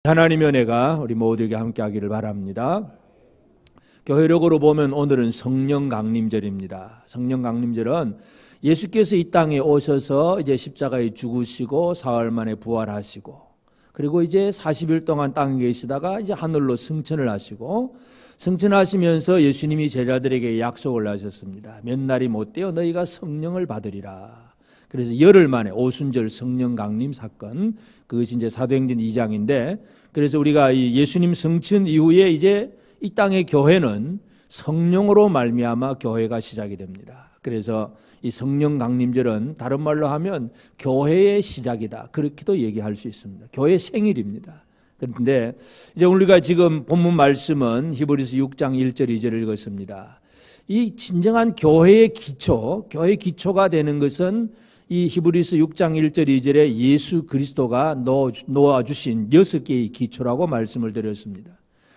하나님의 은혜가 우리 모두에게 함께하기를 바랍니다. 교회력으로 보면 오늘은 성령 강림절입니다. 성령 강림절은 예수께서 이 땅에 오셔서 이제 십자가에 죽으시고 사흘 만에 부활하시고, 그리고 이제 40일 동안 땅에 계시다가 이제 하늘로 승천을 하시고, 승천하시면서 예수님이 제자들에게 약속을 하셨습니다. 몇 날이 못되어 너희가 성령을 받으리라. 그래서 열흘 만에 오순절 성령 강림 사건, 그것이 이제 사도행전 2장인데, 그래서 우리가 이 예수님 승천 이후에 이제 이 땅의 교회는 성령으로 말미암아 교회가 시작이 됩니다. 그래서 이 성령 강림절은 다른 말로 하면 교회의 시작이다, 그렇게도 얘기할 수 있습니다. 교회 생일입니다. 그런데 이제 우리가 지금 본문 말씀은 히브리서 6장 1절 2절을 읽었습니다. 이 진정한 교회의 기초, 교회의 기초가 되는 것은 이 히브리서 6장 1절 2절에 예수 그리스도가 놓아주신 6개의 기초라고 말씀을 드렸습니다.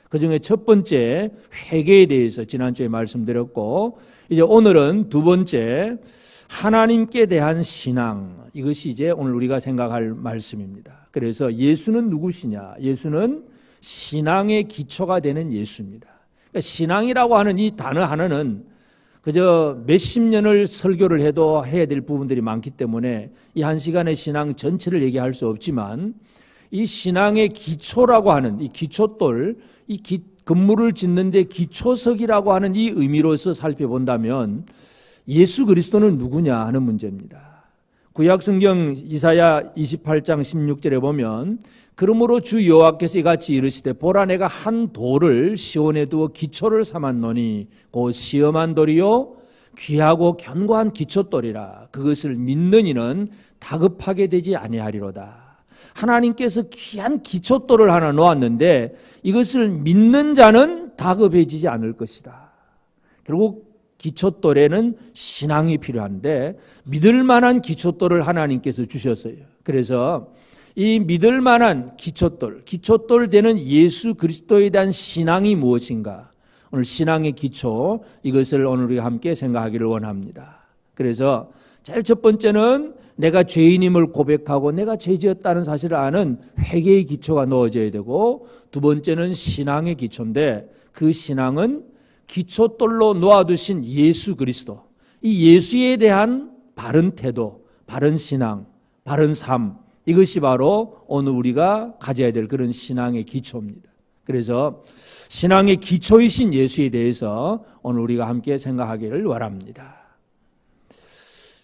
그중에 첫 번째 회개에 대해서 지난주에 말씀드렸고, 이제 오늘은 두 번째 하나님께 대한 신앙, 이것이 이제 오늘 우리가 생각할 말씀입니다. 그래서 예수는 누구시냐? 예수는 신앙의 기초가 되는 예수입니다. 그러니까 신앙이라고 하는 이 단어 하나는 그저 몇십 년을 설교를 해도 해야 될 부분들이 많기 때문에 이 한 시간의 신앙 전체를 얘기할 수 없지만, 이 신앙의 기초라고 하는 이 기초돌, 건물을 짓는데 기초석이라고 하는 이 의미로서 살펴본다면 예수 그리스도는 누구냐 하는 문제입니다. 구약성경 이사야 28장 16절에 보면, 그러므로 주 여호와께서 이같이 이르시되 보라 내가 한 돌을 시온에 두어 기초를 삼았노니 곧 시험한 돌이요 귀하고 견고한 기초돌이라. 그것을 믿는 이는 다급하게 되지 아니하리로다. 하나님께서 귀한 기초돌을 하나 놓았는데 이것을 믿는 자는 다급해지지 않을 것이다. 결국 기초돌에는 신앙이 필요한데 믿을 만한 기초돌을 하나님께서 주셨어요. 그래서 이 믿을 만한 기초돌 되는 예수 그리스도에 대한 신앙이 무엇인가? 오늘 신앙의 기초, 이것을 오늘 우리가 함께 생각하기를 원합니다. 그래서 제일 첫 번째는 내가 죄인임을 고백하고 내가 죄지었다는 사실을 아는 회개의 기초가 넣어져야 되고, 두 번째는 신앙의 기초인데 그 신앙은 기초돌로 놓아두신 예수 그리스도, 이 예수에 대한 바른 태도, 바른 신앙, 바른 삶, 이것이 바로 오늘 우리가 가져야 될 그런 신앙의 기초입니다. 그래서 신앙의 기초이신 예수에 대해서 오늘 우리가 함께 생각하기를 원합니다.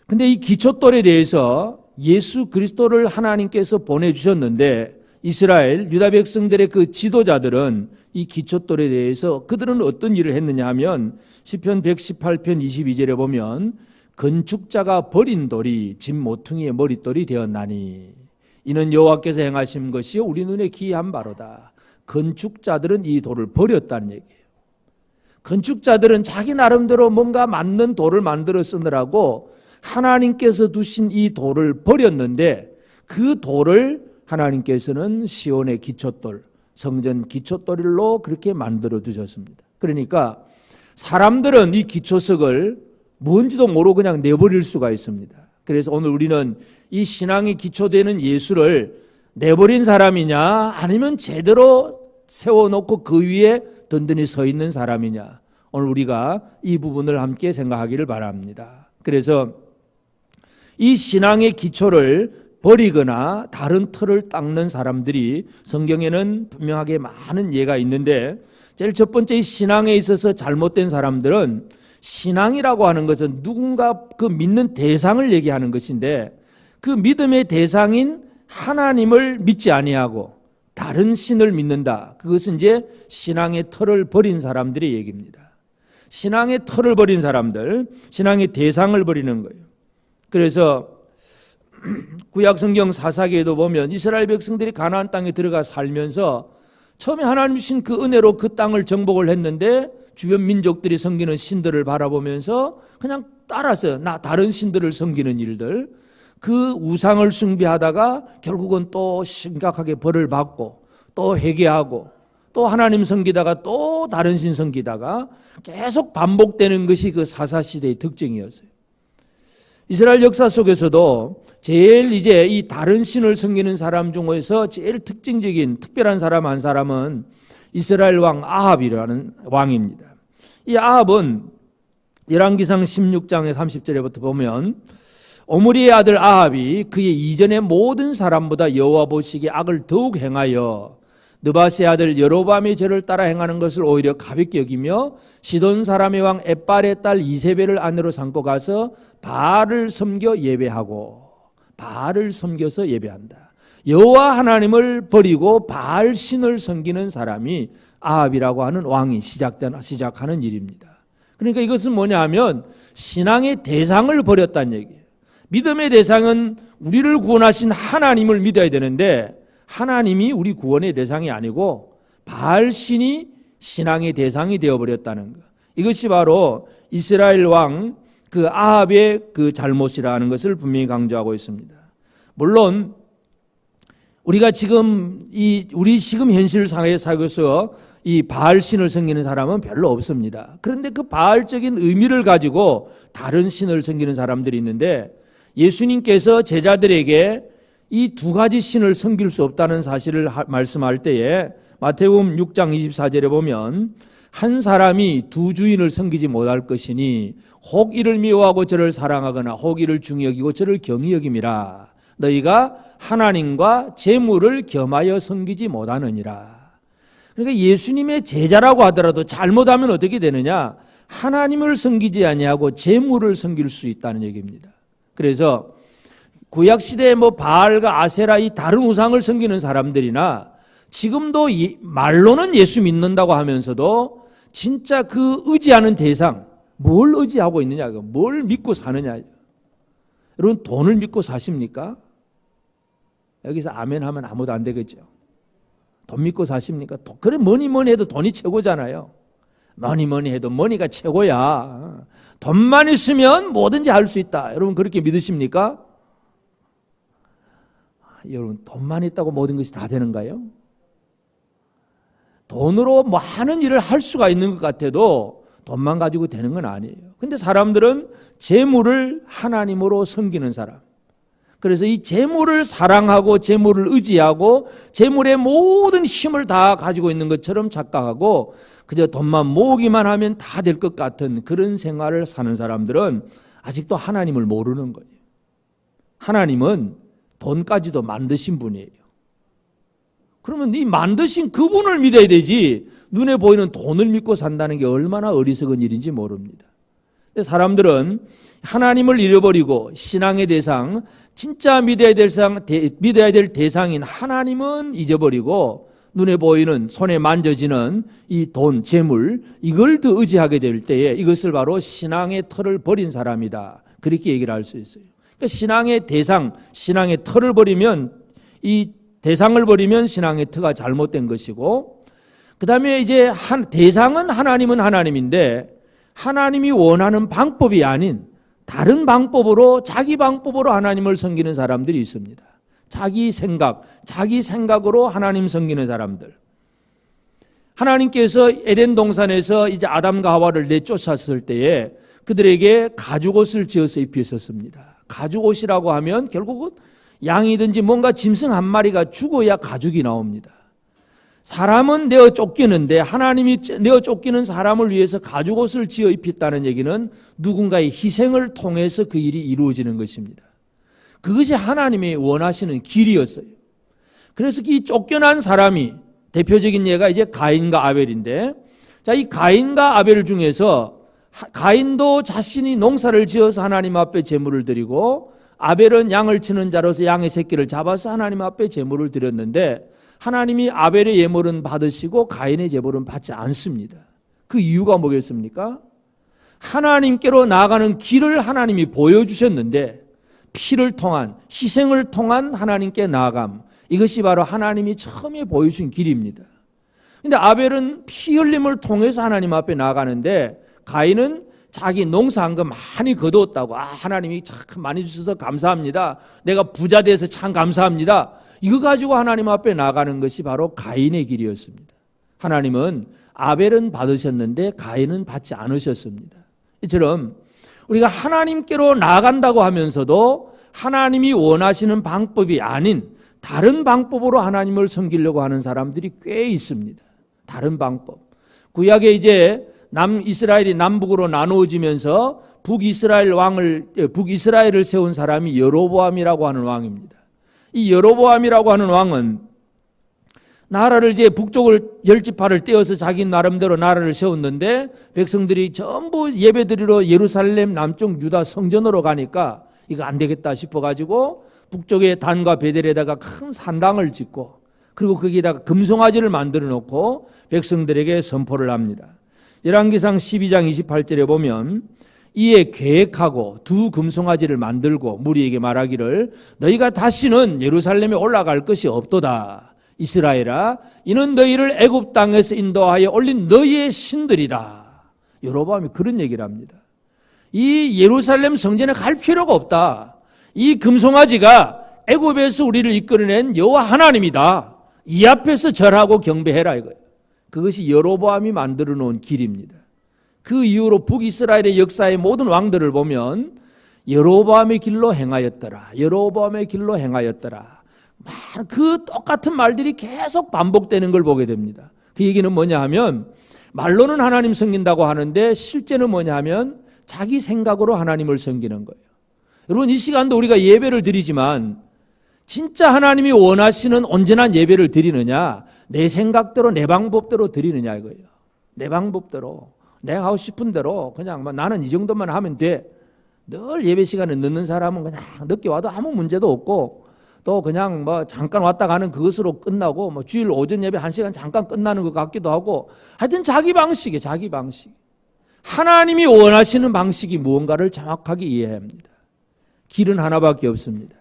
근데 이 기초돌에 대해서 예수 그리스도를 하나님께서 보내주셨는데 이스라엘 유다 백성들의 그 지도자들은 이 기초돌에 대해서 그들은 어떤 일을 했느냐 하면 시편 118편 22절에 보면 건축자가 버린 돌이 집 모퉁이의 머릿돌이 되었나니 이는 여호와께서 행하신 것이 우리 눈에 기이한 바로다. 건축자들은 이 돌을 버렸다는 얘기예요. 건축자들은 자기 나름대로 뭔가 맞는 돌을 만들어 쓰느라고 하나님께서 두신 이 돌을 버렸는데, 그 돌을 하나님께서는 시온의 기초돌, 성전 기초돌로 그렇게 만들어 두셨습니다. 그러니까 사람들은 이 기초석을 뭔지도 모르고 그냥 내버릴 수가 있습니다. 그래서 오늘 우리는 이 신앙이 기초되는 예수를 내버린 사람이냐 아니면 제대로 세워놓고 그 위에 든든히 서 있는 사람이냐, 오늘 우리가 이 부분을 함께 생각하기를 바랍니다. 그래서 이 신앙의 기초를 버리거나 다른 틀을 닦는 사람들이 성경에는 분명하게 많은 예가 있는데, 제일 첫 번째 이 신앙에 있어서 잘못된 사람들은, 신앙이라고 하는 것은 누군가 그 믿는 대상을 얘기하는 것인데 그 믿음의 대상인 하나님을 믿지 아니하고 다른 신을 믿는다. 그것은 이제 신앙의 틀을 버린 사람들의 얘기입니다. 신앙의 틀을 버린 사람들, 신앙의 대상을 버리는 거예요. 그래서 구약성경 사사기에도 보면 이스라엘 백성들이 가나안 땅에 들어가 살면서 처음에 하나님 주신 그 은혜로 그 땅을 정복을 했는데 주변 민족들이 섬기는 신들을 바라보면서 그냥 따라서 다른 신들을 섬기는 일들, 그 우상을 숭배하다가 결국은 또 심각하게 벌을 받고 또 회개하고 또 하나님 섬기다가 또 다른 신 섬기다가 계속 반복되는 것이 그 사사시대의 특징이었어요. 이스라엘 역사 속에서도 제일 이제 이 다른 신을 섬기는 사람 중에서 제일 특징적인 특별한 사람 한 사람은 이스라엘 왕 아합이라는 왕입니다. 이 아합은 열왕기상 16장의 30절에부터 보면 오므리의 아들 아합이 그의 이전의 모든 사람보다 여호와 보시기에 악을 더욱 행하여 느바스의 아들 여로보암의 죄를 따라 행하는 것을 오히려 가볍게 여기며 시돈 사람의 왕 엣발의 딸 이세벨을 아내로 삼고 가서 바알을 섬겨 예배하고 바알을 섬겨서 예배한다. 여호와 하나님을 버리고 바알 신을 섬기는 사람이 아합이라고 하는 왕이 시작하는 일입니다. 그러니까 이것은 뭐냐 하면 신앙의 대상을 버렸다는 얘기예요. 믿음의 대상은 우리를 구원하신 하나님을 믿어야 되는데 하나님이 우리 구원의 대상이 아니고 바알 신이 신앙의 대상이 되어버렸다는 것. 이것이 바로 이스라엘 왕 그 아합의 그 잘못이라는 것을 분명히 강조하고 있습니다. 물론 우리가 지금 우리 지금 현실 상에서 이 바알 신을 섬기는 사람은 별로 없습니다. 그런데 그 바알적인 의미를 가지고 다른 신을 섬기는 사람들이 있는데 예수님께서 제자들에게 이 두 가지 신을 섬길 수 없다는 사실을 말씀할 때에 마태복음 6장 24절에 보면 한 사람이 두 주인을 섬기지 못할 것이니 혹 이를 미워하고 저를 사랑하거나 혹 이를 중히 여기고 저를 경히 여김이라. 너희가 하나님과 재물을 겸하여 섬기지 못하느니라. 그러니까 예수님의 제자라고 하더라도 잘못하면 어떻게 되느냐? 하나님을 섬기지 아니하고 재물을 섬길 수 있다는 얘기입니다. 그래서 구약시대에 바알과 아세라 이 다른 우상을 섬기는 사람들이나 지금도 말로는 예수 믿는다고 하면서도 진짜 그 의지하는 대상, 뭘 의지하고 있느냐, 뭘 믿고 사느냐. 여러분 돈을 믿고 사십니까? 여기서 아멘 하면 아무도 안 되겠죠. 돈 믿고 사십니까? 그래 뭐니 해도 돈이 최고잖아요. 뭐니 해도 머니가 최고야. 돈만 있으면 뭐든지 할 수 있다. 여러분 그렇게 믿으십니까? 여러분 돈만 있다고 모든 것이 다 되는가요? 돈으로 많은 일을 할 수가 있는 것 같아도 돈만 가지고 되는 건 아니에요. 근데 사람들은 재물을 하나님으로 섬기는 사람. 그래서 이 재물을 사랑하고 재물을 의지하고 재물의 모든 힘을 다 가지고 있는 것처럼 착각하고 그저 돈만 모으기만 하면 다 될 것 같은 그런 생활을 사는 사람들은 아직도 하나님을 모르는 거예요. 하나님은 돈까지도 만드신 분이에요. 그러면 이 만드신 그분을 믿어야 되지 눈에 보이는 돈을 믿고 산다는 게 얼마나 어리석은 일인지 모릅니다. 사람들은 하나님을 잃어버리고 신앙의 대상, 진짜 믿어야 될 대상인 하나님은 잊어버리고 눈에 보이는 손에 만져지는 이 돈, 재물 이걸 더 의지하게 될 때에 이것을 바로 신앙의 틀을 버린 사람이다. 그렇게 얘기를 할 수 있어요. 그러니까 신앙의 대상, 신앙의 틀을 버리면 이 대상을 버리면 신앙의 틀가 잘못된 것이고 그 다음에 이제 대상은 하나님은 하나님인데 하나님이 원하는 방법이 아닌 다른 방법으로 자기 방법으로 하나님을 섬기는 사람들이 있습니다. 자기 생각으로 하나님 섬기는 사람들. 하나님께서 에덴 동산에서 이제 아담과 하와를 내쫓았을 때에 그들에게 가죽옷을 지어서 입히셨습니다. 가죽옷이라고 하면 결국은 양이든지 뭔가 짐승 한 마리가 죽어야 가죽이 나옵니다. 사람은 내어 쫓기는데 하나님이 내어 쫓기는 사람을 위해서 가죽옷을 지어 입혔다는 얘기는 누군가의 희생을 통해서 그 일이 이루어지는 것입니다. 그것이 하나님이 원하시는 길이었어요. 그래서 이 쫓겨난 사람이 대표적인 예가 이제 가인과 아벨인데 자, 이 가인과 아벨 중에서 가인도 자신이 농사를 지어서 하나님 앞에 제물을 드리고 아벨은 양을 치는 자로서 양의 새끼를 잡아서 하나님 앞에 제물을 드렸는데 하나님이 아벨의 예물은 받으시고 가인의 제물은 받지 않습니다. 그 이유가 뭐겠습니까? 하나님께로 나아가는 길을 하나님이 보여주셨는데 피를 통한 희생을 통한 하나님께 나아감 이것이 바로 하나님이 처음에 보여주신 길입니다. 그런데 아벨은 피 흘림을 통해서 하나님 앞에 나아가는데 가인은 자기 농사한 거 많이 거두었다고 하나님이 참 많이 주셔서 감사합니다. 내가 부자 돼서 참 감사합니다. 이거 가지고 하나님 앞에 나가는 것이 바로 가인의 길이었습니다. 하나님은 아벨은 받으셨는데 가인은 받지 않으셨습니다. 이처럼 우리가 하나님께로 나아간다고 하면서도 하나님이 원하시는 방법이 아닌 다른 방법으로 하나님을 섬기려고 하는 사람들이 꽤 있습니다. 다른 방법. 구약에 이제 남이스라엘이 남북으로 나누어지면서 북이스라엘을 세운 사람이 여로보암이라고 하는 왕입니다. 이 여로보암이라고 하는 왕은 나라를 이제 북쪽을 10지파를 떼어서 자기 나름대로 나라를 세웠는데 백성들이 전부 예배드리러 예루살렘 남쪽 유다 성전으로 가니까 이거 안 되겠다 싶어가지고 북쪽에 단과 베델에다가 큰 산당을 짓고 그리고 거기에다가 금송아지를 만들어 놓고 백성들에게 선포를 합니다. 열왕기상 12장 28절에 보면 이에 계획하고 두 금송아지를 만들고 무리에게 말하기를 너희가 다시는 예루살렘에 올라갈 것이 없도다. 이스라엘아, 이는 너희를 애굽 땅에서 인도하여 올린 너희의 신들이다. 여로보암이 그런 얘기를 합니다. 이 예루살렘 성전에 갈 필요가 없다. 이 금송아지가 애굽에서 우리를 이끌어낸 여호와 하나님이다. 이 앞에서 절하고 경배해라 이거예요. 그것이 여로보암이 만들어 놓은 길입니다. 그 이후로 북이스라엘의 역사의 모든 왕들을 보면 여로보암의 길로 행하였더라. 여로보암의 길로 행하였더라. 그 똑같은 말들이 계속 반복되는 걸 보게 됩니다. 그 얘기는 뭐냐 하면 말로는 하나님 섬긴다고 하는데 실제는 뭐냐 하면 자기 생각으로 하나님을 섬기는 거예요. 여러분 이 시간도 우리가 예배를 드리지만 진짜 하나님이 원하시는 온전한 예배를 드리느냐 내 생각대로 내 방법대로 드리느냐 이거예요. 내 방법대로 내가 하고 싶은 대로 그냥 나는 이 정도만 하면 돼. 늘 예배 시간에 늦는 사람은 그냥 늦게 와도 아무 문제도 없고 또 그냥 잠깐 왔다 가는 그것으로 끝나고 주일 오전 예배 1시간 잠깐 끝나는 것 같기도 하고 하여튼 자기 방식이에요. 자기 방식. 하나님이 원하시는 방식이 무언가를 정확하게 이해해야 합니다. 길은 하나밖에 없습니다.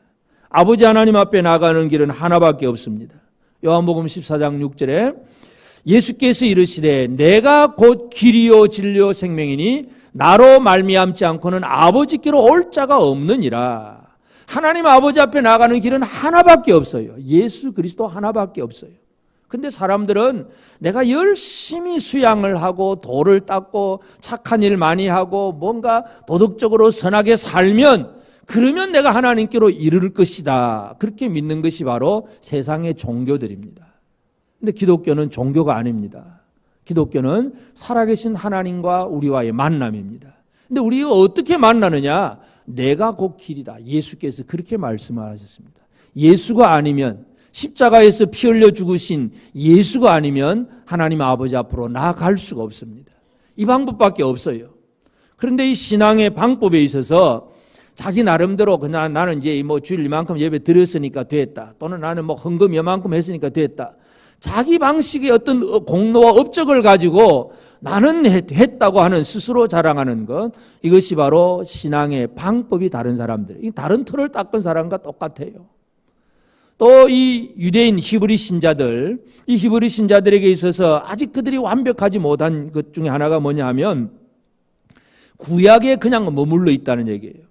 아버지 하나님 앞에 나가는 길은 하나밖에 없습니다. 요한복음 14장 6절에 예수께서 이르시되 내가 곧 길이요 진리요 생명이니 나로 말미암지 않고는 아버지께로 올 자가 없느니라. 하나님 아버지 앞에 나가는 길은 하나밖에 없어요. 예수 그리스도 하나밖에 없어요. 근데 사람들은 내가 열심히 수양을 하고 도를 닦고 착한 일 많이 하고 뭔가 도덕적으로 선하게 살면 그러면 내가 하나님께로 이를 것이다. 그렇게 믿는 것이 바로 세상의 종교들입니다. 근데 기독교는 종교가 아닙니다. 기독교는 살아계신 하나님과 우리와의 만남입니다. 근데 우리가 어떻게 만나느냐? 내가 곧 길이다. 예수께서 그렇게 말씀하셨습니다. 예수가 아니면 십자가에서 피 흘려 죽으신 예수가 아니면 하나님 아버지 앞으로 나아갈 수가 없습니다. 이 방법밖에 없어요. 그런데 이 신앙의 방법에 있어서 자기 나름대로 그냥 나는 이제 주일 이만큼 예배 드렸으니까 됐다. 또는 나는 헌금 이만큼 했으니까 됐다. 자기 방식의 어떤 공로와 업적을 가지고 나는 했다고 하는 스스로 자랑하는 것, 이것이 바로 신앙의 방법이 다른 사람들, 다른 틀을 닦은 사람과 똑같아요. 또 이 유대인 히브리 신자들, 이 히브리 신자들에게 있어서 아직 그들이 완벽하지 못한 것 중에 하나가 뭐냐 하면 구약에 그냥 머물러 있다는 얘기예요.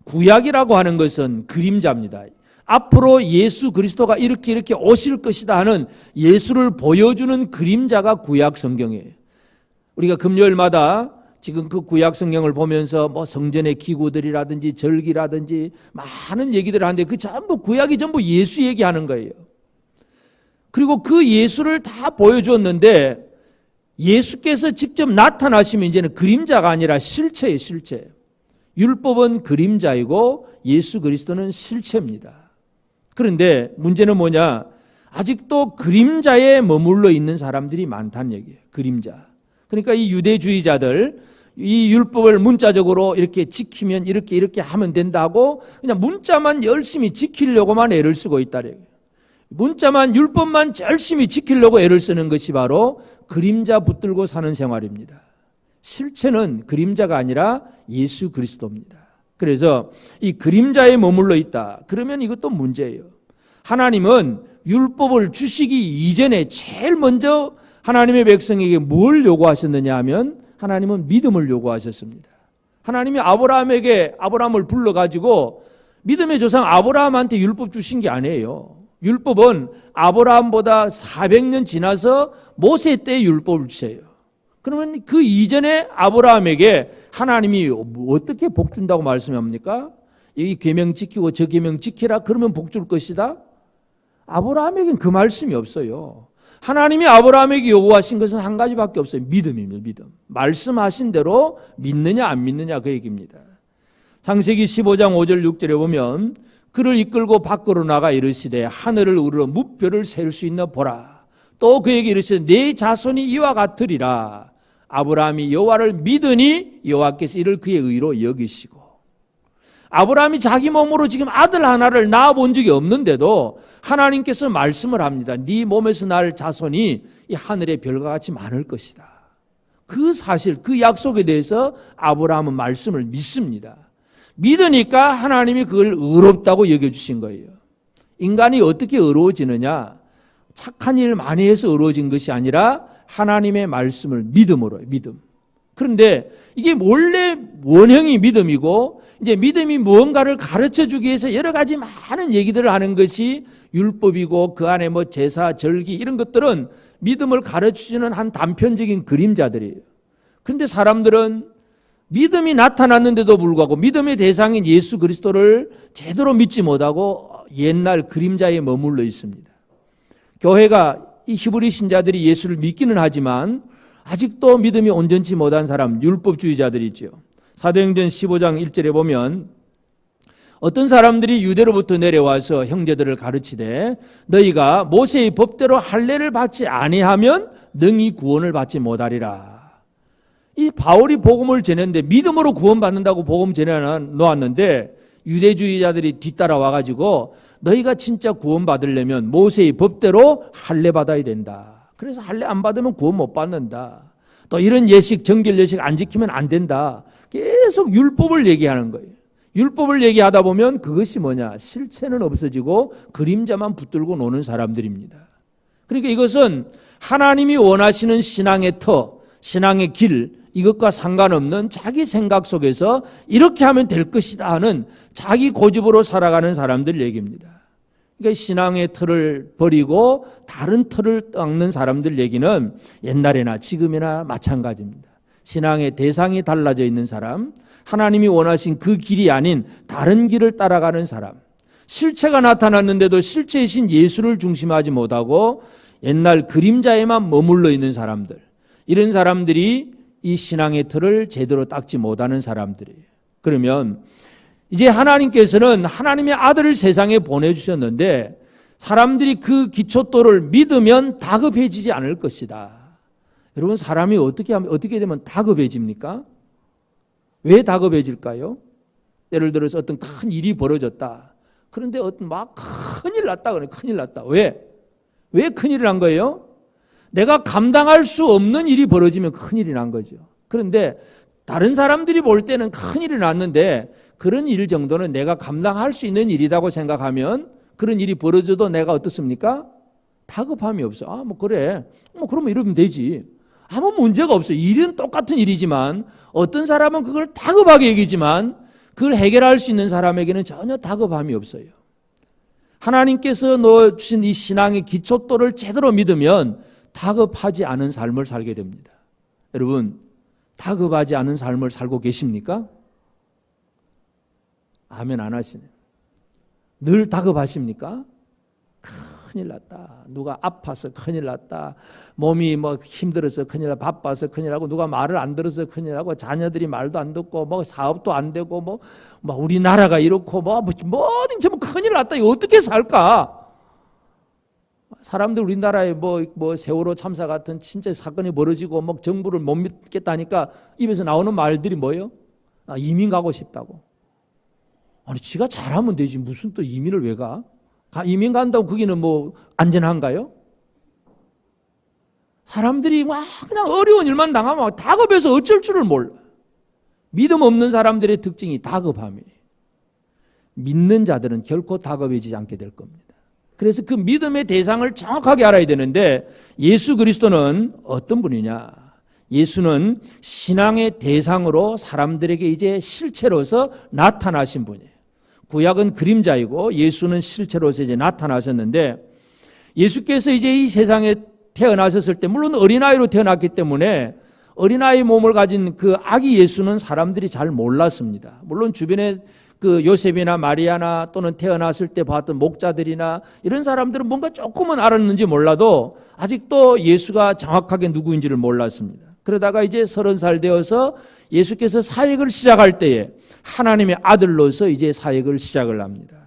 구약이라고 하는 것은 그림자입니다. 앞으로 예수 그리스도가 이렇게 오실 것이다 하는 예수를 보여주는 그림자가 구약 성경이에요. 우리가 금요일마다 지금 그 구약 성경을 보면서 성전의 기구들이라든지 절기라든지 많은 얘기들을 하는데 그 전부 구약이 전부 예수 얘기하는 거예요. 그리고 그 예수를 다 보여주었는데 예수께서 직접 나타나시면 이제는 그림자가 아니라 실체예요. 실체. 율법은 그림자이고 예수 그리스도는 실체입니다. 그런데 문제는 뭐냐? 아직도 그림자에 머물러 있는 사람들이 많다는 얘기예요. 그림자. 그러니까 이 유대주의자들, 이 율법을 문자적으로 이렇게 지키면 이렇게 하면 된다고 그냥 문자만 열심히 지키려고만 애를 쓰고 있다는 얘기예요. 문자만 율법만 열심히 지키려고 애를 쓰는 것이 바로 그림자 붙들고 사는 생활입니다. 실체는 그림자가 아니라 예수 그리스도입니다. 그래서 이 그림자에 머물러 있다. 그러면 이것도 문제예요. 하나님은 율법을 주시기 이전에 제일 먼저 하나님의 백성에게 뭘 요구하셨느냐 하면 하나님은 믿음을 요구하셨습니다. 하나님이 아브라함을 불러가지고 믿음의 조상 아브라함한테 율법 주신 게 아니에요. 율법은 아브라함보다 400년 지나서 모세 때의 율법을 주세요. 그러면 그 이전에 아브라함에게 하나님이 어떻게 복 준다고 말씀합니까? 이 계명 지키고 저 계명 지키라 그러면 복 줄 것이다? 아브라함에겐 그 말씀이 없어요. 하나님이 아브라함에게 요구하신 것은 한 가지밖에 없어요. 믿음입니다. 믿음. 말씀하신 대로 믿느냐 안 믿느냐 그 얘기입니다. 창세기 15장 5절 6절에 보면 그를 이끌고 밖으로 나가 이르시되 하늘을 우러러 무뼈를 셀 수 있나 보라. 또 그에게 이르시되 네 자손이 이와 같으리라. 아브라함이 여호와를 믿으니 여호와께서 이를 그의 의로 여기시고. 아브라함이 자기 몸으로 지금 아들 하나를 낳아본 적이 없는데도 하나님께서 말씀을 합니다. 네 몸에서 날 자손이 이 하늘의 별과 같이 많을 것이다. 그 사실, 그 약속에 대해서 아브라함은 말씀을 믿습니다. 믿으니까 하나님이 그걸 의롭다고 여겨주신 거예요. 인간이 어떻게 의로워지느냐? 착한 일 많이 해서 의로워진 것이 아니라 하나님의 말씀을 믿음으로요. 믿음. 그런데 이게 원래 원형이 믿음이고 이제 믿음이 무언가를 가르쳐주기 위해서 여러 가지 많은 얘기들을 하는 것이 율법이고 그 안에 뭐 제사, 절기 이런 것들은 믿음을 가르쳐주는 한 단편적인 그림자들이에요. 그런데 사람들은 믿음이 나타났는데도 불구하고 믿음의 대상인 예수 그리스도를 제대로 믿지 못하고 옛날 그림자에 머물러 있습니다. 교회가 이 히브리 신자들이 예수를 믿기는 하지만 아직도 믿음이 온전치 못한 사람, 율법주의자들이죠. 사도행전 15장 1절에 보면 어떤 사람들이 유대로부터 내려와서 형제들을 가르치되 너희가 모세의 법대로 할례를 받지 아니하면 능히 구원을 받지 못하리라. 이 바울이 복음을 전했는데 믿음으로 구원받는다고 복음 전해 놓았는데 유대주의자들이 뒤따라 와가지고 너희가 진짜 구원받으려면 모세의 법대로 할례 받아야 된다. 그래서 할례 안 받으면 구원 못 받는다. 또 이런 예식, 정결 예식 안 지키면 안 된다. 계속 율법을 얘기하는 거예요. 율법을 얘기하다 보면 그것이 뭐냐? 실체는 없어지고 그림자만 붙들고 노는 사람들입니다. 그러니까 이것은 하나님이 원하시는 신앙의 터, 신앙의 길, 이것과 상관없는 자기 생각 속에서 이렇게 하면 될 것이다 하는 자기 고집으로 살아가는 사람들 얘기입니다. 그러니까 신앙의 틀을 버리고 다른 틀을 닦는 사람들 얘기는 옛날이나 지금이나 마찬가지입니다. 신앙의 대상이 달라져 있는 사람, 하나님이 원하신 그 길이 아닌 다른 길을 따라가는 사람, 실체가 나타났는데도 실체이신 예수를 중심하지 못하고 옛날 그림자에만 머물러 있는 사람들, 이런 사람들이 이 신앙의 틀을 제대로 닦지 못하는 사람들이에요. 그러면 이제 하나님께서는 하나님의 아들을 세상에 보내주셨는데 사람들이 그 기초도를 믿으면 다급해지지 않을 것이다. 여러분, 사람이 어떻게 되면 다급해집니까? 왜 다급해질까요? 예를 들어서 어떤 큰 일이 벌어졌다. 그런데 막 큰일 났다 그래. 큰일 났다. 왜? 왜 큰일을 한 거예요? 내가 감당할 수 없는 일이 벌어지면 큰일이 난 거죠. 그런데 다른 사람들이 볼 때는 큰일이 났는데 그런 일 정도는 내가 감당할 수 있는 일이라고 생각하면 그런 일이 벌어져도 내가 어떻습니까? 다급함이 없어. 뭐 그래. 그러면 이러면 되지. 아무 문제가 없어요. 일은 똑같은 일이지만 어떤 사람은 그걸 다급하게 여기지만 그걸 해결할 수 있는 사람에게는 전혀 다급함이 없어요. 하나님께서 넣어주신 이 신앙의 기초도를 제대로 믿으면 다급하지 않은 삶을 살게 됩니다. 여러분, 다급하지 않은 삶을 살고 계십니까? 아멘 안 하시네. 늘 다급하십니까? 큰일 났다. 누가 아파서 큰일 났다. 몸이 힘들어서 큰일 나고 바빠서 큰일 나고 누가 말을 안 들어서 큰일 나고 자녀들이 말도 안 듣고 사업도 안 되고 우리나라가 이렇고 뭐든 전부 큰일 났다. 이거 어떻게 살까? 사람들 우리나라에 세월호 참사 같은 진짜 사건이 벌어지고 정부를 못 믿겠다니까 입에서 나오는 말들이 뭐예요? 이민 가고 싶다고. 아니 지가 잘하면 되지 무슨 또 이민을 왜 가? 이민 간다고 거기는 안전한가요? 사람들이 그냥 어려운 일만 당하면 다급해서 어쩔 줄을 몰라. 믿음 없는 사람들의 특징이 다급함이에요. 믿는 자들은 결코 다급해지지 않게 될 겁니다. 그래서 그 믿음의 대상을 정확하게 알아야 되는데 예수 그리스도는 어떤 분이냐? 예수는 신앙의 대상으로 사람들에게 이제 실체로서 나타나신 분이에요. 구약은 그림자이고 예수는 실체로서 이제 나타나셨는데 예수께서 이제 이 세상에 태어나셨을 때 물론 어린아이로 태어났기 때문에 어린아이 몸을 가진 그 아기 예수는 사람들이 잘 몰랐습니다. 물론 주변에 그 요셉이나 마리아나 또는 태어났을 때 봤던 목자들이나 이런 사람들은 뭔가 조금은 알았는지 몰라도 아직도 예수가 정확하게 누구인지를 몰랐습니다. 그러다가 이제 30살 되어서 예수께서 사역을 시작할 때에 하나님의 아들로서 이제 사역을 시작을 합니다.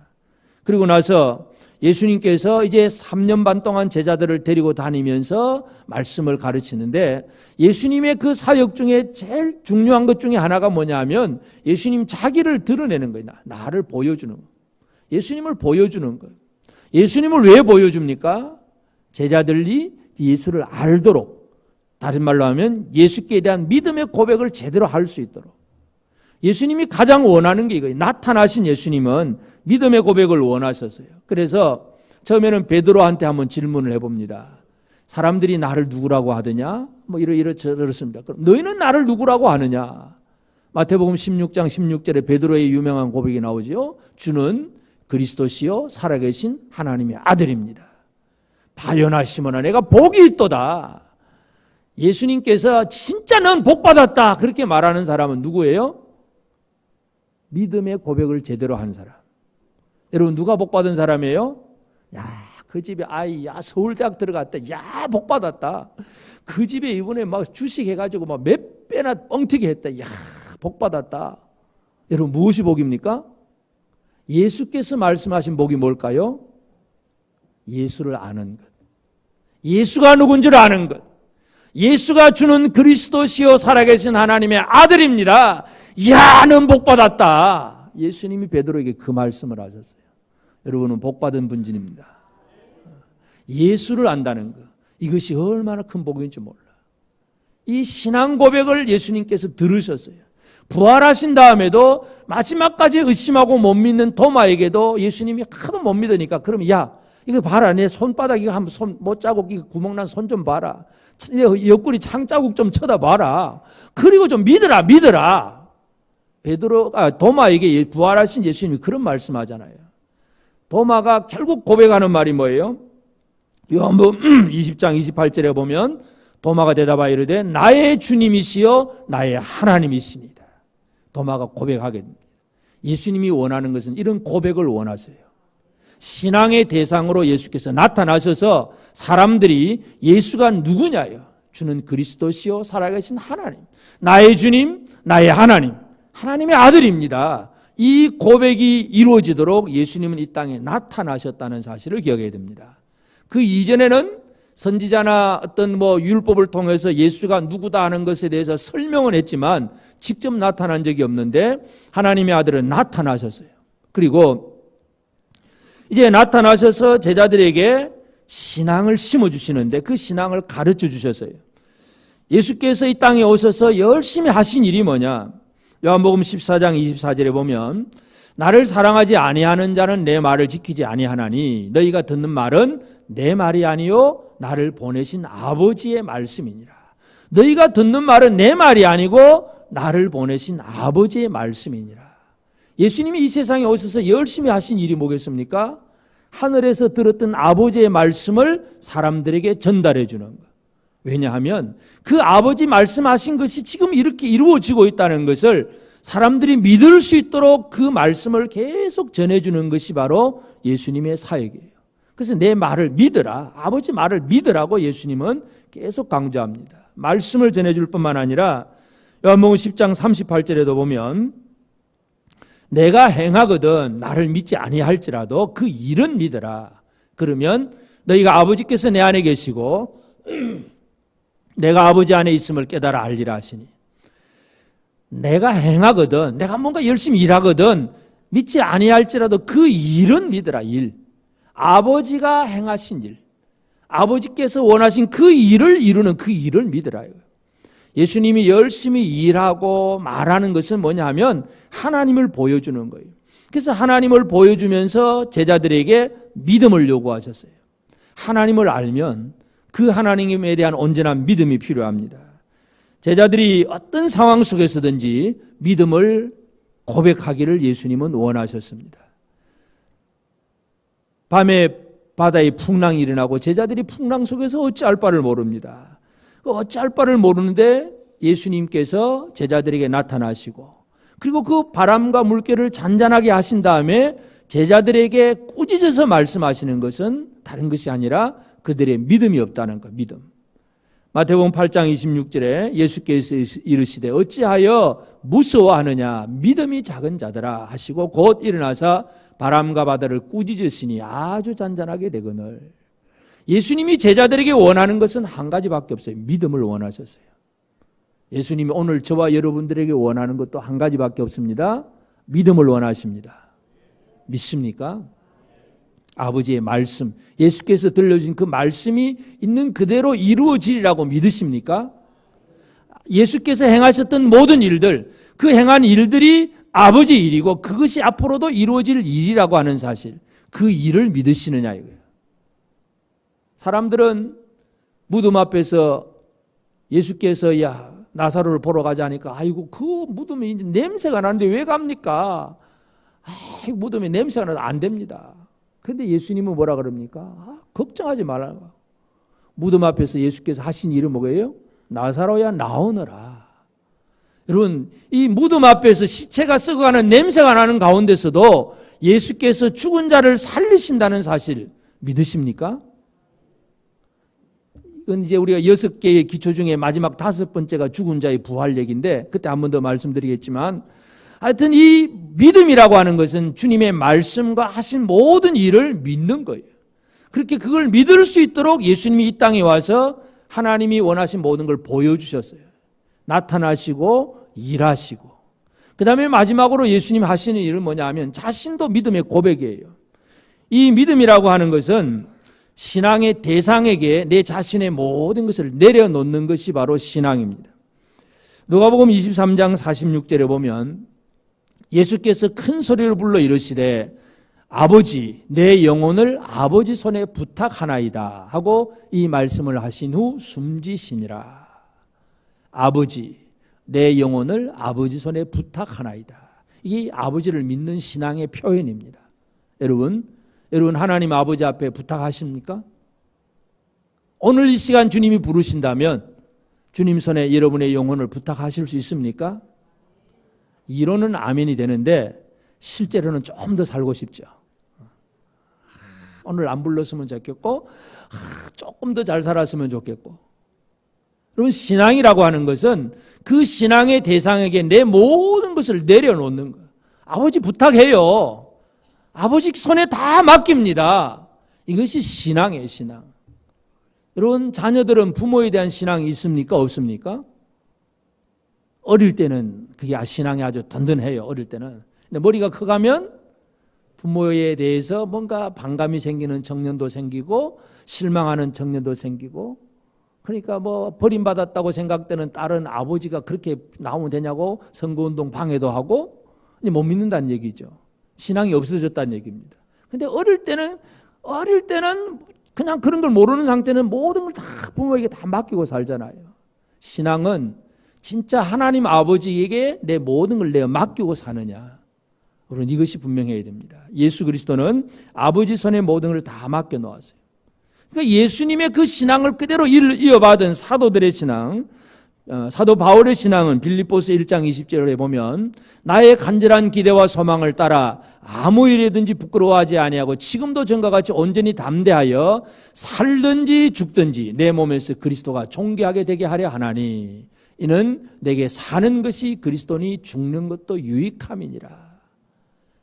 그리고 나서 예수님께서 이제 3년 반 동안 제자들을 데리고 다니면서 말씀을 가르치는데 예수님의 그 사역 중에 제일 중요한 것 중에 하나가 뭐냐면 예수님 자기를 드러내는 거예요. 나를 보여주는 거예요. 예수님을 보여주는 거예요. 예수님을 왜 보여줍니까? 제자들이 예수를 알도록, 다른 말로 하면 예수께 대한 믿음의 고백을 제대로 할 수 있도록. 예수님이 가장 원하는 게 이거예요. 나타나신 예수님은 믿음의 고백을 원하셨어요. 그래서 처음에는 베드로한테 한번 질문을 해봅니다. 사람들이 나를 누구라고 하느냐? 뭐 이렇습니다. 그럼 너희는 나를 누구라고 하느냐? 마태복음 16장 16절에 베드로의 유명한 고백이 나오죠. 주는 그리스도시요 살아계신 하나님의 아들입니다. 바요나 시몬아 내가 복이 있도다. 예수님께서 진짜 넌 복받았다 그렇게 말하는 사람은 누구예요? 믿음의 고백을 제대로 한 사람. 여러분 누가 복받은 사람이에요? 야, 그 집에 아이, 야 서울대학 들어갔다. 야, 복받았다. 그 집에 이번에 막 주식해가지고 막 몇 배나 뻥튀기 했다. 야, 복받았다. 여러분 무엇이 복입니까? 예수께서 말씀하신 복이 뭘까요? 예수를 아는 것. 예수가 누군 줄 아는 것. 예수가 주는 그리스도시요 살아계신 하나님의 아들입니다. 야, 넌 복받았다. 예수님이 베드로에게 그 말씀을 하셨어요. 여러분은 복받은 분진입니다. 예수를 안다는 것. 이것이 얼마나 큰 복인지 몰라. 이 신앙 고백을 예수님께서 들으셨어요. 부활하신 다음에도 마지막까지 의심하고 못 믿는 도마에게도 예수님이 하도 못 믿으니까 그러면 야, 이거 봐라. 내 손바닥 이거 한번 손 못 자국 이거 구멍난 손 좀 봐라. 옆구리 창자국 좀 쳐다봐라. 그리고 좀 믿어라. 도마에게 부활하신 예수님이 그런 말씀하잖아요. 도마가 결국 고백하는 말이 뭐예요? 요한복음 20장 28절에 보면 도마가 대답하여 이르되 나의 주님이시여 나의 하나님이시니다. 도마가 고백하게 됩니다. 예수님이 원하는 것은 이런 고백을 원하세요. 신앙의 대상으로 예수께서 나타나셔서 사람들이 예수가 누구냐요? 주는 그리스도시요 살아계신 하나님, 나의 주님, 나의 하나님, 하나님의 아들입니다. 이 고백이 이루어지도록 예수님은 이 땅에 나타나셨다는 사실을 기억해야 됩니다. 그 이전에는 선지자나 어떤 율법을 통해서 예수가 누구다 하는 것에 대해서 설명은 했지만 직접 나타난 적이 없는데 하나님의 아들은 나타나셨어요. 그리고 이제 나타나셔서 제자들에게 신앙을 심어주시는데 그 신앙을 가르쳐 주셨어요. 예수께서 이 땅에 오셔서 열심히 하신 일이 뭐냐? 요한복음 14장 24절에 보면 나를 사랑하지 아니하는 자는 내 말을 지키지 아니하나니 너희가 듣는 말은 내 말이 아니요 나를 보내신 아버지의 말씀이니라. 너희가 듣는 말은 내 말이 아니고 나를 보내신 아버지의 말씀이니라. 예수님이 이 세상에 오셔서 열심히 하신 일이 뭐겠습니까? 하늘에서 들었던 아버지의 말씀을 사람들에게 전달해 주는 것. 왜냐하면 그 아버지 말씀하신 것이 지금 이렇게 이루어지고 있다는 것을 사람들이 믿을 수 있도록 그 말씀을 계속 전해주는 것이 바로 예수님의 사역이에요. 그래서 내 말을 믿으라. 아버지 말을 믿으라고 예수님은 계속 강조합니다. 말씀을 전해줄 뿐만 아니라 요한복음 10장 38절에도 보면 내가 행하거든 나를 믿지 아니할지라도 그 일은 믿으라. 그러면 너희가 아버지께서 내 안에 계시고 내가 아버지 안에 있음을 깨달아 알리라 하시니 내가 행하거든 내가 뭔가 열심히 일하거든 믿지 아니할지라도 그 일은 믿으라. 일. 아버지가 행하신 일, 아버지께서 원하신 그 일을 이루는 그 일을 믿으라. 예수님이 열심히 일하고 말하는 것은 뭐냐 하면 하나님을 보여주는 거예요. 그래서 하나님을 보여주면서 제자들에게 믿음을 요구하셨어요. 하나님을 알면 그 하나님에 대한 온전한 믿음이 필요합니다. 제자들이 어떤 상황 속에서든지 믿음을 고백하기를 예수님은 원하셨습니다. 밤에 바다에 풍랑이 일어나고 제자들이 풍랑 속에서 어찌할 바를 모릅니다. 어찌할 바를 모르는데 예수님께서 제자들에게 나타나시고 그리고 그 바람과 물결을 잔잔하게 하신 다음에 제자들에게 꾸짖어서 말씀하시는 것은 다른 것이 아니라 그들의 믿음이 없다는 것, 믿음. 마태복음 8장 26절에 예수께서 이르시되 어찌하여 무서워하느냐 믿음이 작은 자들아 하시고 곧 일어나서 바람과 바다를 꾸짖으시니 아주 잔잔하게 되거늘. 예수님이 제자들에게 원하는 것은 한 가지밖에 없어요. 믿음을 원하셨어요. 예수님이 오늘 저와 여러분들에게 원하는 것도 한 가지밖에 없습니다. 믿음을 원하십니다. 믿습니까? 아버지의 말씀, 예수께서 들려주신 그 말씀이 있는 그대로 이루어지리라고 믿으십니까? 예수께서 행하셨던 모든 일들, 그 행한 일들이 아버지 일이고 그것이 앞으로도 이루어질 일이라고 하는 사실, 그 일을 믿으시느냐 이거예요. 사람들은 무덤 앞에서 예수께서 나사로를 보러 가자니까 아이고 그 무덤에 이제 냄새가 나는데 왜 갑니까? 무덤에 냄새가 나도 안 됩니다. 그런데 예수님은 뭐라 그럽니까? 걱정하지 말라고. 무덤 앞에서 예수께서 하신 일은 뭐예요? 나사로야 나오너라. 여러분 이 무덤 앞에서 시체가 썩어가는 냄새가 나는 가운데서도 예수께서 죽은 자를 살리신다는 사실 믿으십니까? 이건 이제 우리가 6개의 기초 중에 마지막 5번째가 죽은 자의 부활 얘기인데 그때 한 번 더 말씀드리겠지만 하여튼 이 믿음이라고 하는 것은 주님의 말씀과 하신 모든 일을 믿는 거예요. 그렇게 그걸 믿을 수 있도록 예수님이 이 땅에 와서 하나님이 원하신 모든 걸 보여주셨어요. 나타나시고 일하시고 그 다음에 마지막으로 예수님 하시는 일은 뭐냐 하면 자신도 믿음의 고백이에요. 이 믿음이라고 하는 것은 신앙의 대상에게 내 자신의 모든 것을 내려놓는 것이 바로 신앙입니다. 누가복음 23장 46절에 보면 예수께서 큰 소리를 불러 이르시되 아버지 내 영혼을 아버지 손에 부탁하나이다 하고 이 말씀을 하신 후 숨지시니라. 아버지 내 영혼을 아버지 손에 부탁하나이다. 이게 아버지를 믿는 신앙의 표현입니다. 여러분 하나님 아버지 앞에 부탁하십니까? 오늘 이 시간 주님이 부르신다면 주님 손에 여러분의 영혼을 부탁하실 수 있습니까? 이론은 아멘이 되는데 실제로는 좀 더 살고 싶죠. 오늘 안 불렀으면 좋겠고 조금 더 잘 살았으면 좋겠고. 여러분 신앙이라고 하는 것은 그 신앙의 대상에게 내 모든 것을 내려놓는 거예요. 아버지 부탁해요. 아버지 손에 다 맡깁니다. 이것이 신앙이에요, 신앙. 여러분, 자녀들은 부모에 대한 신앙이 있습니까? 없습니까? 어릴 때는 그게 신앙이 아주 든든해요, 어릴 때는. 근데 머리가 커가면 부모에 대해서 뭔가 반감이 생기는 청년도 생기고, 실망하는 청년도 생기고, 그러니까 뭐 버림받았다고 생각되는 딸은 아버지가 그렇게 나오면 되냐고 선거운동 방해도 하고, 못 믿는다는 얘기죠. 신앙이 없어졌다는 얘기입니다. 근데 어릴 때는 그냥 그런 걸 모르는 상태는 모든 걸 다 부모에게 다 맡기고 살잖아요. 신앙은 진짜 하나님 아버지에게 내 모든 걸 내가 맡기고 사느냐. 그런 이것이 분명해야 됩니다. 예수 그리스도는 아버지 손에 모든 걸 다 맡겨 놓았어요. 그러니까 예수님의 그 신앙을 그대로 이어받은 사도들의 신앙, 사도 바울의 신앙은 빌립보서 1장 20절에 보면 나의 간절한 기대와 소망을 따라 아무 일이든지 부끄러워하지 아니하고 지금도 전과 같이 온전히 담대하여 살든지 죽든지 내 몸에서 그리스도가 존귀하게 되게 하려 하나니 이는 내게 사는 것이 그리스도니 죽는 것도 유익함이니라.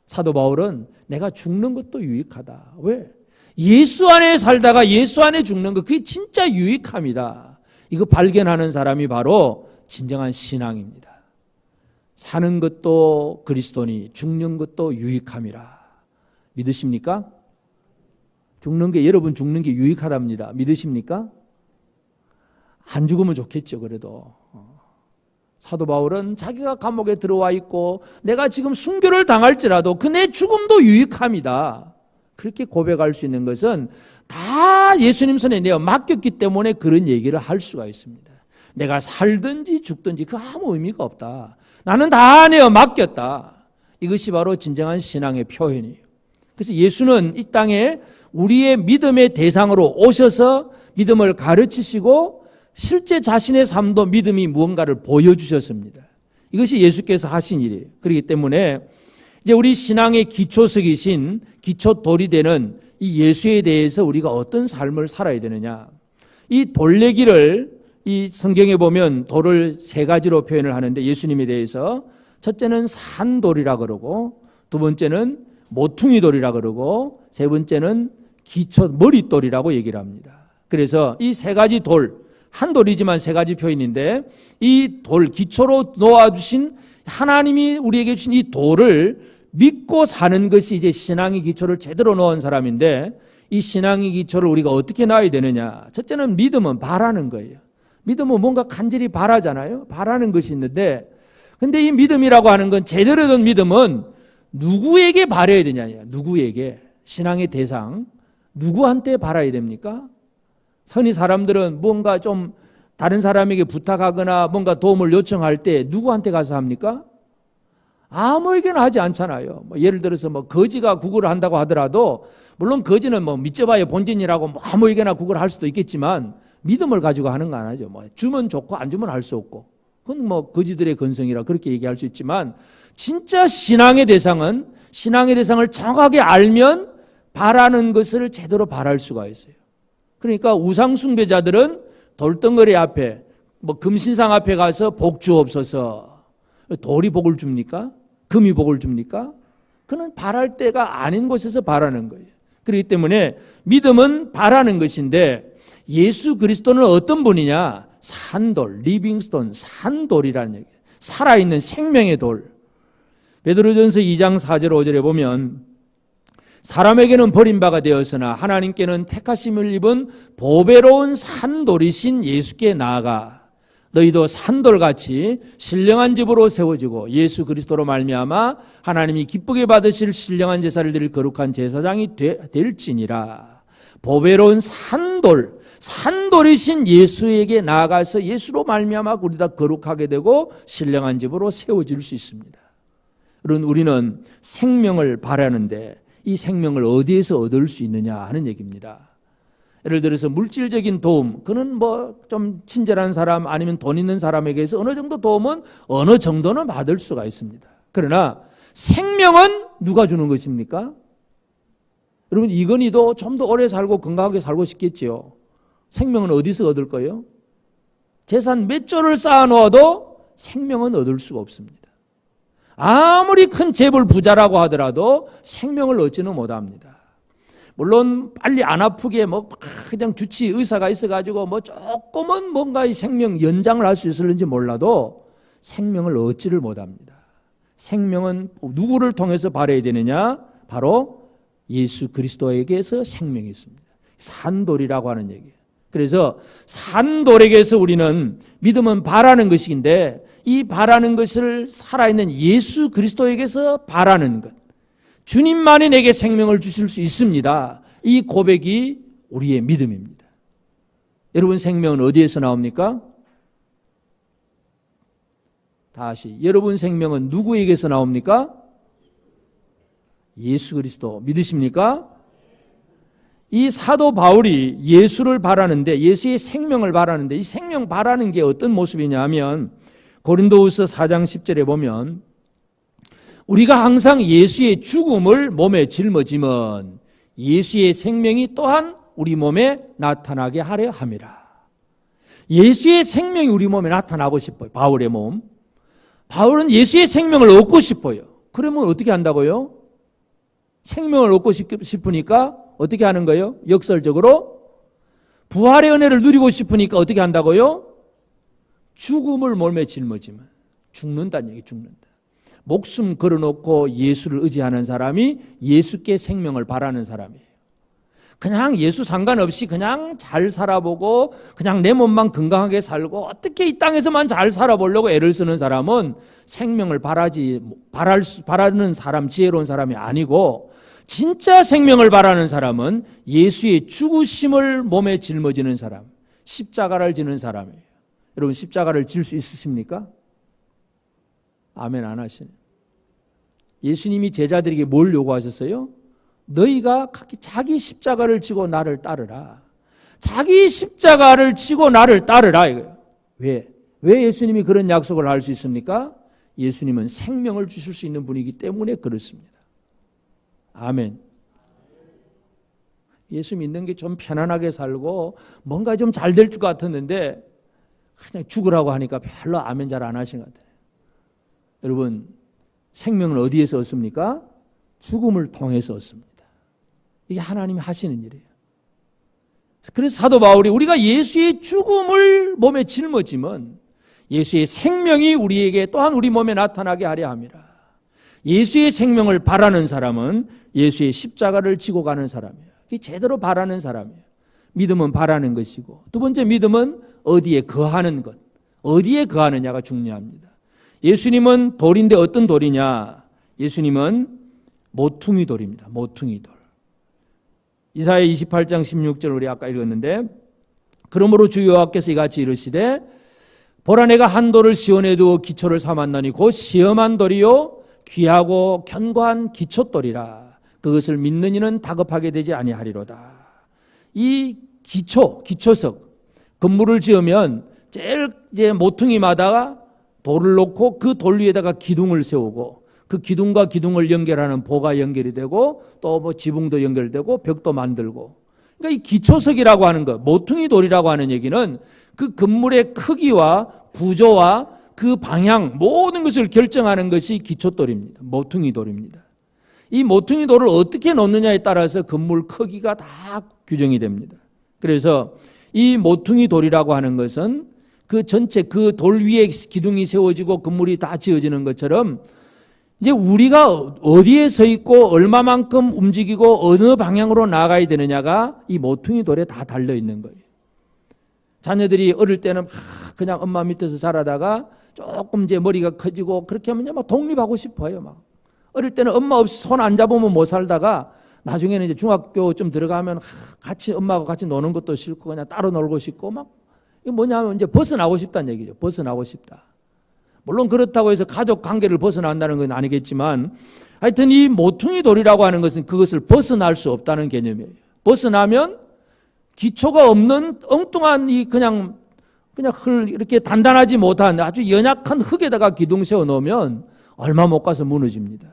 사도 바울은 내가 죽는 것도 유익하다. 왜? 예수 안에 살다가 예수 안에 죽는 것 그게 진짜 유익함이다. 이거 발견하는 사람이 바로 진정한 신앙입니다. 사는 것도 그리스도니 죽는 것도 유익함이라. 믿으십니까? 여러분 죽는 게 유익하답니다. 믿으십니까? 안 죽으면 좋겠죠. 그래도 사도 바울은 자기가 감옥에 들어와 있고 내가 지금 순교를 당할지라도 그 내 죽음도 유익함이다. 그렇게 고백할 수 있는 것은 다 예수님 손에 내가 맡겼기 때문에 그런 얘기를 할 수가 있습니다. 내가 살든지 죽든지 그 아무 의미가 없다. 나는 다 내어 맡겼다. 이것이 바로 진정한 신앙의 표현이에요. 그래서 예수는 이 땅에 우리의 믿음의 대상으로 오셔서 믿음을 가르치시고 실제 자신의 삶도 믿음이 무언가를 보여주셨습니다. 이것이 예수께서 하신 일이에요. 그렇기 때문에 이제 우리 신앙의 기초석이신 기초돌이 되는 이 예수에 대해서 우리가 어떤 삶을 살아야 되느냐. 이 돌레기를 이 성경에 보면 돌을 세 가지로 표현을 하는데 예수님에 대해서 첫째는 산돌이라 그러고 두 번째는 모퉁이 돌이라 그러고 세 번째는 기초 머릿돌이라고 얘기를 합니다. 그래서 이 세 가지 돌, 한 돌이지만 세 가지 표현인데 이 돌 기초로 놓아주신 하나님이 우리에게 주신 이 돌을 믿고 사는 것이 이제 신앙의 기초를 제대로 놓은 사람인데 이 신앙의 기초를 우리가 어떻게 놔야 되느냐. 첫째는 믿음은 바라는 거예요. 믿음은 뭔가 간절히 바라잖아요. 바라는 것이 있는데 근데 이 믿음이라고 하는 건 제대로 된 믿음은 누구에게 바라야 되냐냐. 누구에게. 신앙의 대상. 누구한테 바라야 됩니까? 흔히 사람들은 뭔가 좀 다른 사람에게 부탁하거나 뭔가 도움을 요청할 때 누구한테 가서 합니까? 아무에게나 하지 않잖아요. 예를 들어서 거지가 구걸을 한다고 하더라도 물론 거지는 믿져봐야 본진이라고 아무에게나 구걸을 할 수도 있겠지만 믿음을 가지고 하는 거 안 하죠. 주면 좋고 안 주면 할 수 없고 그건 거지들의 근성이라 그렇게 얘기할 수 있지만 진짜 신앙의 대상은 신앙의 대상을 정확하게 알면 바라는 것을 제대로 바랄 수가 있어요. 그러니까 우상 숭배자들은 돌덩어리 앞에 금신상 앞에 가서 복 주옵소서. 돌이 복을 줍니까? 금이 복을 줍니까? 그는 바랄 때가 아닌 곳에서 바라는 거예요. 그렇기 때문에 믿음은 바라는 것인데 예수 그리스도는 어떤 분이냐? 산돌, 리빙스톤, 산돌이라는 얘기예요. 살아있는 생명의 돌. 베드로전서 2장 4절 5절에 보면 사람에게는 버림받아 되었으나 하나님께는 택하심을 입은 보배로운 산돌이신 예수께 나아가 너희도 산돌같이 신령한 집으로 세워지고 예수 그리스도로 말미암아 하나님이 기쁘게 받으실 신령한 제사를 드릴 거룩한 제사장이 될지니라. 보배로운 산돌, 산돌이신 예수에게 나아가서 예수로 말미암아 우리 다 거룩하게 되고 신령한 집으로 세워질 수 있습니다. 여러분 우리는 생명을 바라는데 이 생명을 어디에서 얻을 수 있느냐 하는 얘기입니다. 예를 들어서 물질적인 도움, 그는 좀 친절한 사람 아니면 돈 있는 사람에게서 어느 정도 도움은 어느 정도는 받을 수가 있습니다. 그러나 생명은 누가 주는 것입니까? 여러분 이건희도 좀 더 오래 살고 건강하게 살고 싶겠지요. 생명은 어디서 얻을 거예요? 재산 몇 조를 쌓아놓아도 생명은 얻을 수가 없습니다. 아무리 큰 재벌 부자라고 하더라도 생명을 얻지는 못합니다. 물론 빨리 안 아프게 그냥 주치 의사가 있어가지고 조금은 뭔가 이 생명 연장을 할 수 있을는지 몰라도 생명을 얻지를 못합니다. 생명은 누구를 통해서 발해야 되느냐? 바로 예수 그리스도에게서 생명이 있습니다. 산돌이라고 하는 얘기예요. 그래서 산돌에게서 우리는 믿음은 바라는 것인데 이 바라는 것을 살아있는 예수 그리스도에게서 바라는 것. 주님만이 내게 생명을 주실 수 있습니다. 이 고백이 우리의 믿음입니다. 여러분 생명은 어디에서 나옵니까? 다시 여러분 생명은 누구에게서 나옵니까? 예수 그리스도 믿으십니까? 이 사도 바울이 예수를 바라는데 예수의 생명을 바라는데 이 생명 바라는 게 어떤 모습이냐 하면 고린도후서 4장 10절에 보면 우리가 항상 예수의 죽음을 몸에 짊어지면 예수의 생명이 또한 우리 몸에 나타나게 하려 함이라. 예수의 생명이 우리 몸에 나타나고 싶어요. 바울의 몸. 바울은 예수의 생명을 얻고 싶어요. 그러면 어떻게 한다고요? 생명을 얻고 싶으니까 어떻게 하는 거예요? 역설적으로 부활의 은혜를 누리고 싶으니까 어떻게 한다고요? 죽음을 몸에 짊어지면 죽는다는 얘기, 죽는다. 목숨 걸어놓고 예수를 의지하는 사람이 예수께 생명을 바라는 사람이에요. 그냥 예수 상관없이 그냥 잘 살아보고 그냥 내 몸만 건강하게 살고 어떻게 이 땅에서만 잘 살아보려고 애를 쓰는 사람은 생명을 바라는 사람, 지혜로운 사람이 아니고 진짜 생명을 바라는 사람은 예수의 죽으심을 몸에 짊어지는 사람, 십자가를 지는 사람이에요. 여러분 십자가를 질 수 있으십니까? 아멘 안 하시네. 예수님이 제자들에게 뭘 요구하셨어요? 너희가 자기 십자가를 지고 나를 따르라. 자기 십자가를 지고 나를 따르라 이거예요. 왜 예수님이 그런 약속을 할 수 있습니까? 예수님은 생명을 주실 수 있는 분이기 때문에 그렇습니다. 아멘. 예수 믿는 게 좀 편안하게 살고 뭔가 좀 잘 될 것 같았는데 그냥 죽으라고 하니까 별로 아멘 잘 안 하시는 것 같아요. 여러분, 생명을 어디에서 얻습니까? 죽음을 통해서 얻습니다. 이게 하나님이 하시는 일이에요. 그래서 사도 바울이 우리가 예수의 죽음을 몸에 짊어지면 예수의 생명이 우리에게 또한 우리 몸에 나타나게 하려 함이라. 예수의 생명을 바라는 사람은 예수의 십자가를 지고 가는 사람이에요. 이게 제대로 바라는 사람이에요. 믿음은 바라는 것이고, 두 번째 믿음은 어디에 거하는 것, 어디에 거하느냐가 중요합니다. 예수님은 돌인데 어떤 돌이냐? 예수님은 모퉁이 돌입니다. 모퉁이 돌. 이사야 28장 16절 우리 아까 읽었는데, 그러므로 주 여호와께서 이같이 이르시되 보라 내가 한 돌을 시온에 두어 기초를 삼았나니 곧 시험한 돌이요 귀하고 견고한 기초돌이라. 그것을 믿는 이는 다급하게 되지 아니하리로다. 이 기초석, 건물을 지으면 제일 이제 모퉁이마다 돌을 놓고 그 돌 위에다가 기둥을 세우고 그 기둥과 기둥을 연결하는 보가 연결이 되고 또 뭐 지붕도 연결되고 벽도 만들고. 그러니까 이 기초석이라고 하는 것, 모퉁이 돌이라고 하는 얘기는 그 건물의 크기와 구조와 그 방향 모든 것을 결정하는 것이 기초돌입니다. 모퉁이 돌입니다. 이 모퉁이 돌을 어떻게 놓느냐에 따라서 건물 크기가 다 규정이 됩니다. 그래서 이 모퉁이 돌이라고 하는 것은 그 전체 그 돌 위에 기둥이 세워지고 건물이 다 지어지는 것처럼 이제 우리가 어디에 서 있고 얼마만큼 움직이고 어느 방향으로 나아가야 되느냐가 이 모퉁이 돌에 다 달려 있는 거예요. 자녀들이 어릴 때는 그냥 엄마 밑에서 자라다가 조금 이제 머리가 커지고 그렇게 하면 막 독립하고 싶어요. 막 어릴 때는 엄마 없이 손 안 잡으면 못 살다가 나중에는 이제 중학교 좀 들어가면 같이 엄마하고 같이 노는 것도 싫고 그냥 따로 놀고 싶고 막 이게 뭐냐면 이제 벗어나고 싶다는 얘기죠. 벗어나고 싶다. 물론 그렇다고 해서 가족 관계를 벗어난다는 건 아니겠지만 하여튼 이 모퉁이 돌이라고 하는 것은 그것을 벗어날 수 없다는 개념이에요. 벗어나면 기초가 없는 엉뚱한 이 그냥 이렇게 단단하지 못한 아주 연약한 흙에다가 기둥 세워 놓으면 얼마 못 가서 무너집니다.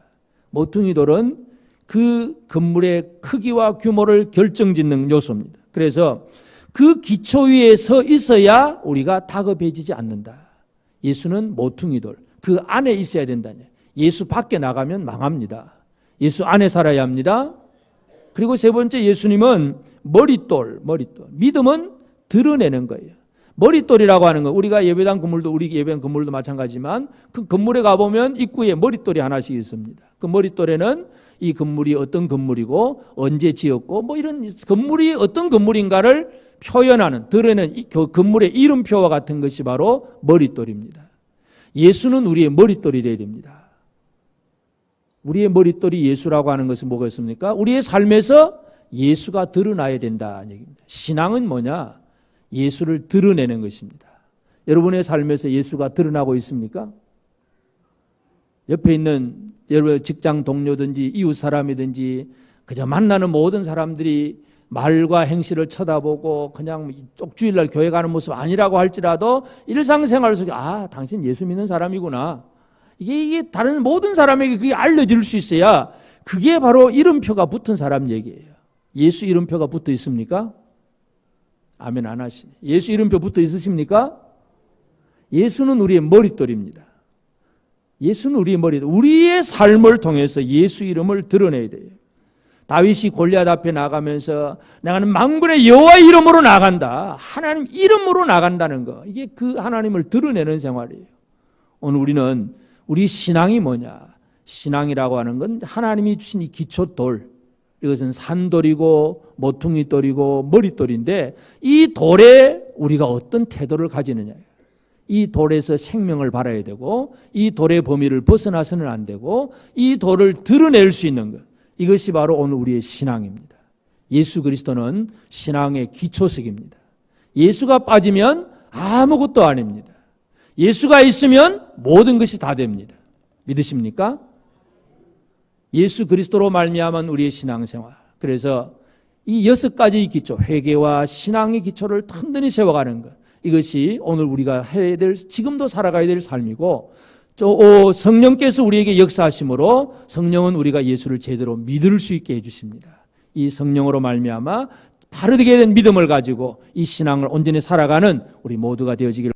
모퉁이 돌은 그 건물의 크기와 규모를 결정짓는 요소입니다. 그래서 그 기초 위에 서 있어야 우리가 다급해지지 않는다. 예수는 모퉁이 돌, 그 안에 있어야 된다냐. 예수 밖에 나가면 망합니다. 예수 안에 살아야 합니다. 그리고 세 번째, 예수님은 머릿돌. 믿음은 드러내는 거예요. 머릿돌이라고 하는 거, 우리가 예배당 건물도, 우리 예배당 건물도 마찬가지지만 그 건물에 가보면 입구에 머릿돌이 하나씩 있습니다. 그 머릿돌에는 이 건물이 어떤 건물이고 언제 지었고 뭐 이런 건물이 어떤 건물인가를 표현하는, 드러내는 이 건물의 이름표와 같은 것이 바로 머릿돌입니다. 예수는 우리의 머릿돌이 되어야 됩니다. 우리의 머릿돌이 예수라고 하는 것은 뭐겠습니까? 우리의 삶에서 예수가 드러나야 된다는 얘기입니다. 신앙은 뭐냐? 예수를 드러내는 것입니다. 여러분의 삶에서 예수가 드러나고 있습니까? 옆에 있는 여러분 직장 동료든지 이웃 사람이든지 그저 만나는 모든 사람들이 말과 행실을 쳐다보고 그냥 쪽주일날 교회 가는 모습 아니라고 할지라도 일상생활 속에 당신 예수 믿는 사람이구나. 이게 다른 모든 사람에게 그게 알려질 수 있어야 그게 바로 이름표가 붙은 사람 얘기예요. 예수 이름표가 붙어 있습니까? 아멘 안 하시네. 예수 이름표 붙어 있으십니까? 예수는 우리의 머릿돌입니다. 예수는 우리의 머릿돌. 우리의 삶을 통해서 예수 이름을 드러내야 돼요. 다윗이 골리앗 앞에 나가면서 나는 만군의 여호와 이름으로 나간다. 하나님 이름으로 나간다는 거. 이게 그 하나님을 드러내는 생활이에요. 오늘 우리는 우리 신앙이 뭐냐? 신앙이라고 하는 건 하나님이 주신 이 기초돌. 이것은 산돌이고 모퉁이돌이고 머릿돌인데 이 돌에 우리가 어떤 태도를 가지느냐예요. 이 돌에서 생명을 발아야 되고 이 돌의 범위를 벗어나서는 안 되고 이 돌을 드러낼 수 있는 것. 이것이 바로 오늘 우리의 신앙입니다. 예수 그리스도는 신앙의 기초석입니다. 예수가 빠지면 아무것도 아닙니다. 예수가 있으면 모든 것이 다 됩니다. 믿으십니까? 예수 그리스도로 말미암은 우리의 신앙생활. 그래서 이 6가지 기초, 회개와 신앙의 기초를 튼튼히 세워가는 것, 이것이 오늘 우리가 해야 될, 지금도 살아가야 될 삶이고, 또 성령께서 우리에게 역사하심으로 성령은 우리가 예수를 제대로 믿을 수 있게 해주십니다. 이 성령으로 말미암아 바르게 된 믿음을 가지고 이 신앙을 온전히 살아가는 우리 모두가 되어지기를